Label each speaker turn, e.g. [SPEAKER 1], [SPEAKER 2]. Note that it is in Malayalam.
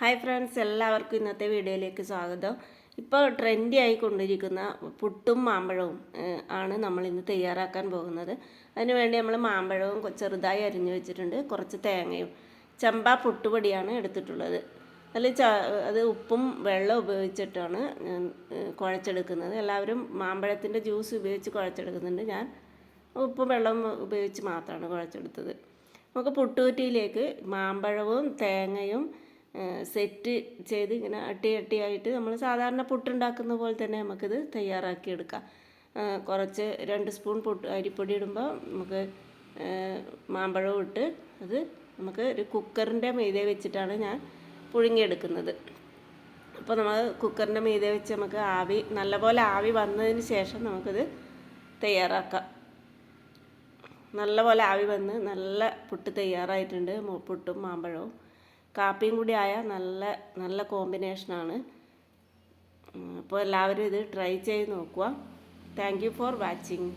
[SPEAKER 1] ഹായ് ഫ്രണ്ട്സ്, എല്ലാവർക്കും ഇന്നത്തെ വീഡിയോയിലേക്ക് സ്വാഗതം. ഇപ്പോൾ ട്രെൻഡി ആയിക്കൊണ്ടിരിക്കുന്ന പുട്ടും മാമ്പഴവും ആണ് നമ്മൾ ഇന്ന് തയ്യാറാക്കാൻ പോകുന്നത്. അതിനുവേണ്ടി നമ്മൾ മാമ്പഴവും ചെറുതായി അരിഞ്ഞു വെച്ചിട്ടുണ്ട്, കുറച്ച് തേങ്ങയും ചമ്പ പുട്ടുപൊടിയാണ് എടുത്തിട്ടുള്ളത്. അത് ഉപ്പും വെള്ളം ഉപയോഗിച്ചിട്ടാണ് കുഴച്ചെടുക്കുന്നത്. എല്ലാവരും മാമ്പഴത്തിൻ്റെ ജ്യൂസ് ഉപയോഗിച്ച് കുഴച്ചെടുക്കുന്നുണ്ട്. ഞാൻ ഉപ്പും വെള്ളം ഉപയോഗിച്ച് മാത്രമാണ് കുഴച്ചെടുത്തത്. നമുക്ക് പുട്ടുകുറ്റിയിലേക്ക് മാമ്പഴവും തേങ്ങയും സെറ്റ് ചെയ്ത് ഇങ്ങനെ അട്ടിയായിട്ട് നമ്മൾ സാധാരണ പുട്ടുണ്ടാക്കുന്ന പോലെ തന്നെ നമുക്കിത് തയ്യാറാക്കിയെടുക്കാം. കുറച്ച് 2 സ്പൂൺ അരിപ്പൊടി ഇടുമ്പോൾ നമുക്ക് മാമ്പഴവും ഇട്ട് അത് നമുക്ക് ഒരു കുക്കറിൻ്റെ മീതെ വെച്ചിട്ടാണ് ഞാൻ പുഴുങ്ങിയെടുക്കുന്നത്. അപ്പോൾ നമ്മൾ കുക്കറിൻ്റെ മീതെ വെച്ച് നമുക്ക് നല്ലപോലെ ആവി വന്നതിന് ശേഷം നമുക്കിത് തയ്യാറാക്കാം. നല്ലപോലെ ആവി വന്ന് നല്ല പുട്ട് തയ്യാറായിട്ടുണ്ട്. പുട്ടും മാമ്പഴവും കാപ്പിയും കൂടി ആയാൽ നല്ല കോമ്പിനേഷനാണ്. അപ്പോൾ എല്ലാവരും ഇത് ട്രൈ ചെയ്ത് നോക്കുക. Thank you for watching.